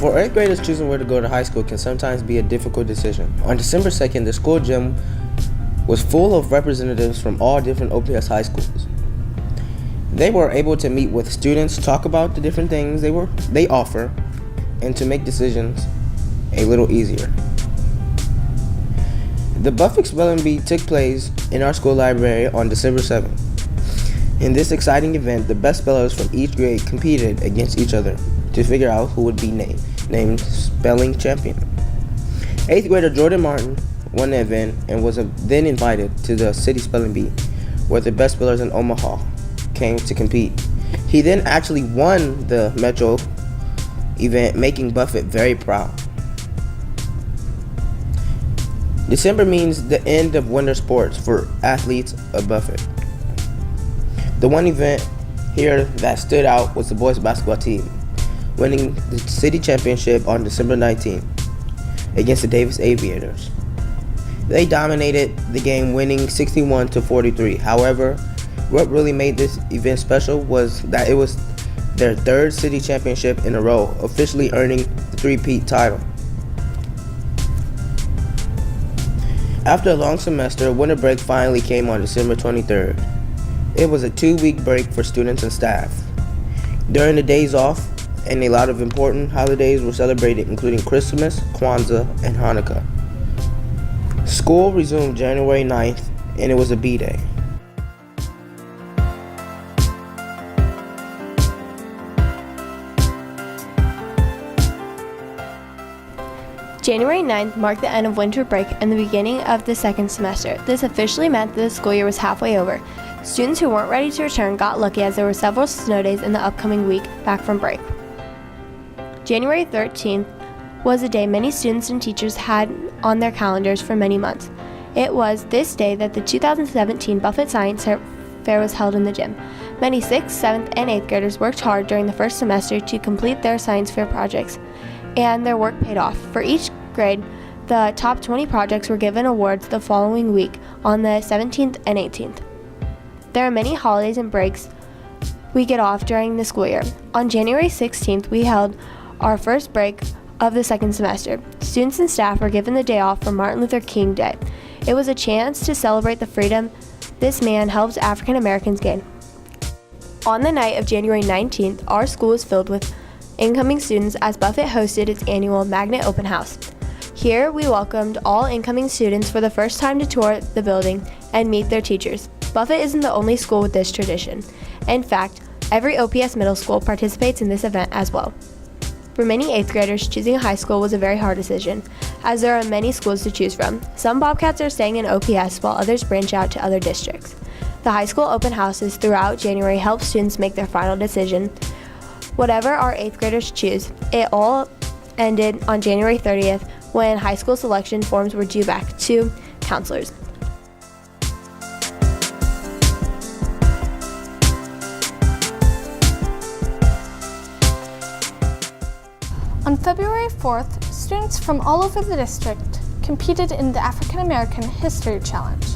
For 8th graders, choosing where to go to high school can sometimes be a difficult decision. On December 2nd, the school gym was full of representatives from all different OPS high schools. They were able to meet with students, talk about the different things they offer, and to make decisions a little easier. The BUFFFETT Spelling Bee took place in our school library on December 7th. In this exciting event, the best spellers from each grade competed against each other to figure out who would be named spelling champion. 8th grader Jordan Martin won the event and was then invited to the city spelling bee, where the best spellers in Omaha came to compete. He then actually won the Metro event, making BUFFFETT very proud. December means the end of winter sports for athletes of BUFFFETT. The one event here that stood out was the boys basketball team, winning the city championship on December 19th against the Davis Aviators. They dominated the game, winning 61-43. However, what really made this event special was that it was their 3rd city championship in a row, officially earning the three-peat title. After a long semester, winter break finally came on December 23rd. It was a 2-week break for students and staff. During the days off, and a lot of important holidays were celebrated, including Christmas, Kwanzaa, and Hanukkah. School resumed January 9th, and it was a B-Day. January 9th marked the end of winter break and the beginning of the 2nd semester. This officially meant that the school year was halfway over. Students who weren't ready to return got lucky, as there were several snow days in the upcoming week back from break. January 13th was a day many students and teachers had on their calendars for many months. It was this day that the 2017 BUFFFETT Science Fair was held in the gym. Many 6th, 7th, and 8th graders worked hard during the first semester to complete their science fair projects, and their work paid off. For each grade, the top 20 projects were given awards the following week on the 17th and 18th. There are many holidays and breaks we get off during the school year. On January 16th, we held our first break of the 2nd semester. Students and staff were given the day off for Martin Luther King Day. It was a chance to celebrate the freedom this man helped African Americans gain. On the night of January 19th, our school was filled with incoming students as BUFFFETT hosted its annual Magnet Open House. Here, we welcomed all incoming students for the first time to tour the building and meet their teachers. BUFFFETT isn't the only school with this tradition. In fact, every OPS middle school participates in this event as well. For many 8th graders, choosing a high school was a very hard decision, as there are many schools to choose from. Some Bobcats are staying in OPS, while others branch out to other districts. The high school open houses throughout January help students make their final decision. Whatever our 8th graders choose, it all ended on January 30th, when high school selection forms were due back to counselors. On February 4th, students from all over the district competed in the African American History Challenge.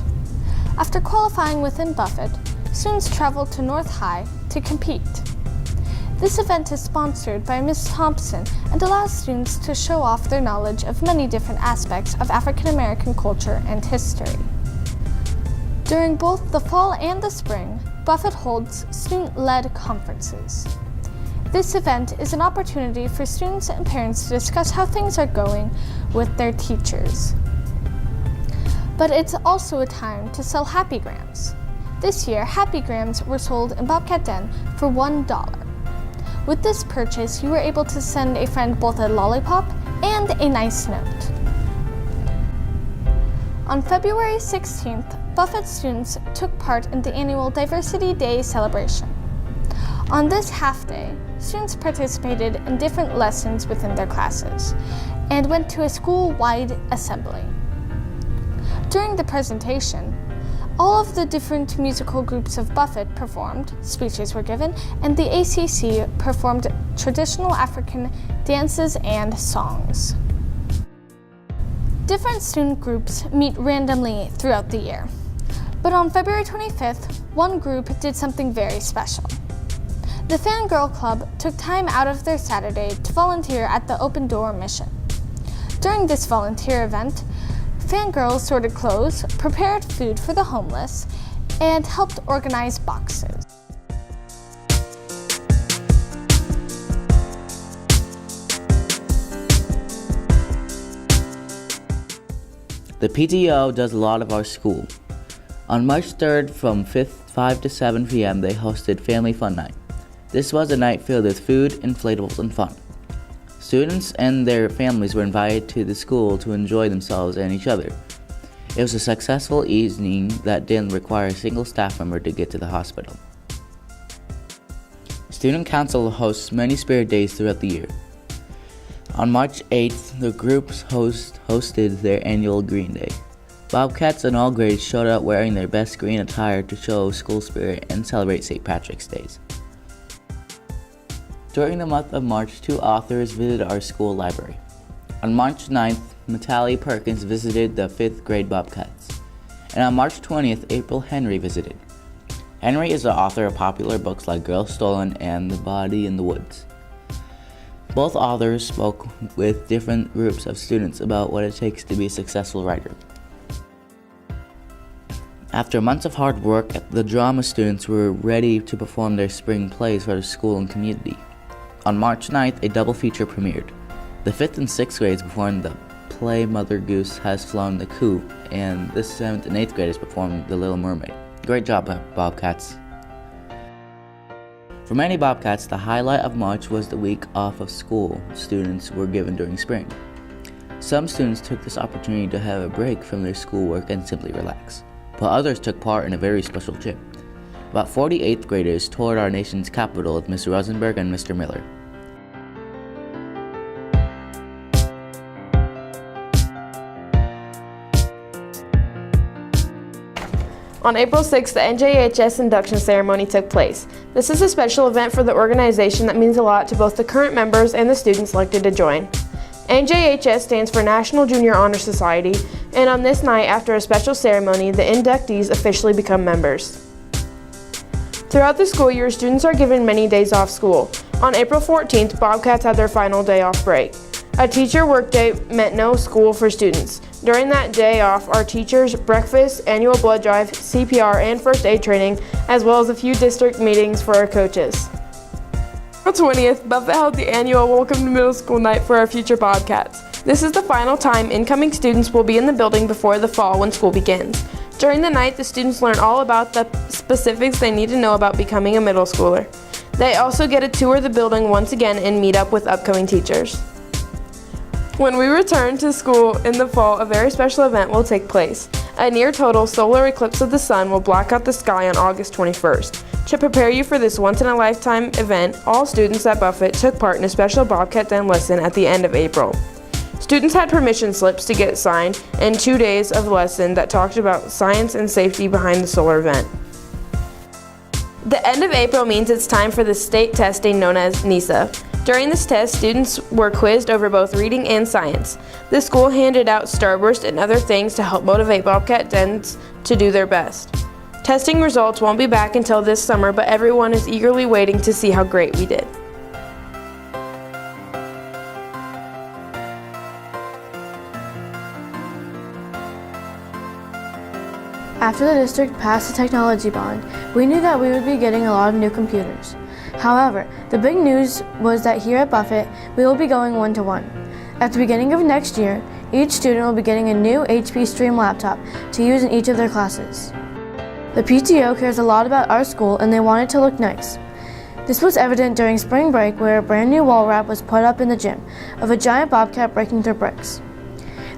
After qualifying within BUFFFETT, students traveled to North High to compete. This event is sponsored by Ms. Thompson and allows students to show off their knowledge of many different aspects of African American culture and history. During both the fall and the spring, BUFFFETT holds student-led conferences. This event is an opportunity for students and parents to discuss how things are going with their teachers. But it's also a time to sell Happy Grams. This year, Happy Grams were sold in Bobcat Den for $1. With this purchase, you were able to send a friend both a lollipop and a nice note. On February 16th, BUFFFETT students took part in the annual Diversity Day celebration. On this half day, students participated in different lessons within their classes and went to a school-wide assembly. During the presentation, all of the different musical groups of BUFFFETT performed, speeches were given, and the ACC performed traditional African dances and songs. Different student groups meet randomly throughout the year, but on February 25th, one group did something very special. The Fangirl Club took time out of their Saturday to volunteer at the Open Door mission. During this volunteer event, fangirls sorted clothes, prepared food for the homeless, and helped organize boxes. The PTO does a lot of our school. On March 3rd from 5 to 7 p.m. they hosted Family Fun Night. This was a night filled with food, inflatables, and fun. Students and their families were invited to the school to enjoy themselves and each other. It was a successful evening that didn't require a single staff member to get to the hospital. Student Council hosts many spirit days throughout the year. On March 8th, the groups hosted their annual Green Day. Bobcats in all grades showed up wearing their best green attire to show school spirit and celebrate St. Patrick's Day. During the month of March, 2 authors visited our school library. On March 9th, Natalie Perkins visited the 5th grade Bobcats. And on March 20th, April Henry visited. Henry is the author of popular books like Girl Stolen and The Body in the Woods. Both authors spoke with different groups of students about what it takes to be a successful writer. After months of hard work, the drama students were ready to perform their spring plays for the school and community. On March 9th, a double feature premiered. The 5th and 6th grades performed the play Mother Goose Has Flown the Coop, and the 7th and 8th graders performed The Little Mermaid. Great job, Bobcats. For many Bobcats, the highlight of March was the week off of school students were given during spring. Some students took this opportunity to have a break from their schoolwork and simply relax, while others took part in a very special trip. About 40 8th graders toured our nation's capital with Ms. Rosenberg and Mr. Miller. On April 6th, the NJHS induction ceremony took place. This is a special event for the organization that means a lot to both the current members and the students selected to join. NJHS stands for National Junior Honor Society, and on this night, after a special ceremony, the inductees officially become members. Throughout the school year, students are given many days off school. On April 14th, Bobcats had their final day off break. A teacher workday meant no school for students. During that day off, our teachers, breakfast, annual blood drive, CPR, and first aid training, as well as a few district meetings for our coaches. April 20th, Buffett held the annual Welcome to Middle School night for our future Bobcats. This is the final time incoming students will be in the building before the fall when school begins. During the night, the students learn all about the specifics they need to know about becoming a middle schooler. They also get a tour of the building once again and meet up with upcoming teachers. When we return to school in the fall, a very special event will take place. A near-total solar eclipse of the sun will block out the sky on August 21st. To prepare you for this once-in-a-lifetime event, all students at Buffett took part in a special Bobcat Den lesson at the end of April. Students had permission slips to get signed and 2 days of lesson that talked about science and safety behind the solar event. The end of April means it's time for the state testing known as NeSA. During this test, students were quizzed over both reading and science. The school handed out Starburst and other things to help motivate Bobcat Dens to do their best. Testing results won't be back until this summer, but everyone is eagerly waiting to see how great we did. After the district passed the technology bond, we knew that we would be getting a lot of new computers. However, the big news was that here at Buffett, we will be going one-to-one. At the beginning of next year, each student will be getting a new HP Stream laptop to use in each of their classes. The PTO cares a lot about our school and they want it to look nice. This was evident during spring break where a brand new wall wrap was put up in the gym of a giant bobcat breaking through bricks.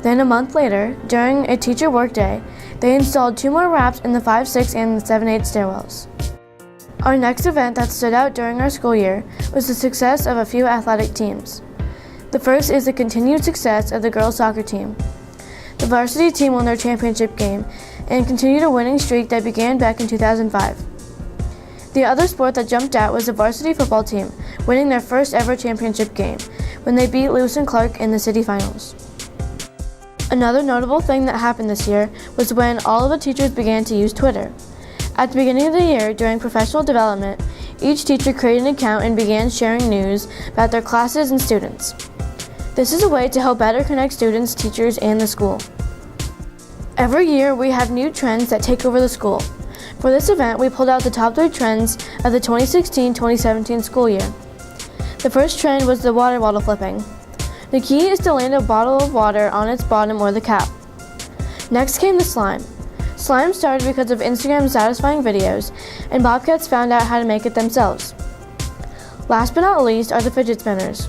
Then a month later, during a teacher work day, they installed 2 more wraps in the 5-6 and the 7-8 stairwells. Our next event that stood out during our school year was the success of a few athletic teams. The first is the continued success of the girls soccer team. The varsity team won their championship game and continued a winning streak that began back in 2005. The other sport that jumped out was the varsity football team, winning their first ever championship game when they beat Lewis and Clark in the city finals. Another notable thing that happened this year was when all of the teachers began to use Twitter. At the beginning of the year, during professional development, each teacher created an account and began sharing news about their classes and students. This is a way to help better connect students, teachers, and the school. Every year, we have new trends that take over the school. For this event, we pulled out the top 3 trends of the 2016-2017 school year. The first trend was the water bottle flipping. The key is to land a bottle of water on its bottom or the cap. Next came the slime. Slime started because of Instagram's satisfying videos, and Bobcats found out how to make it themselves. Last but not least are the fidget spinners.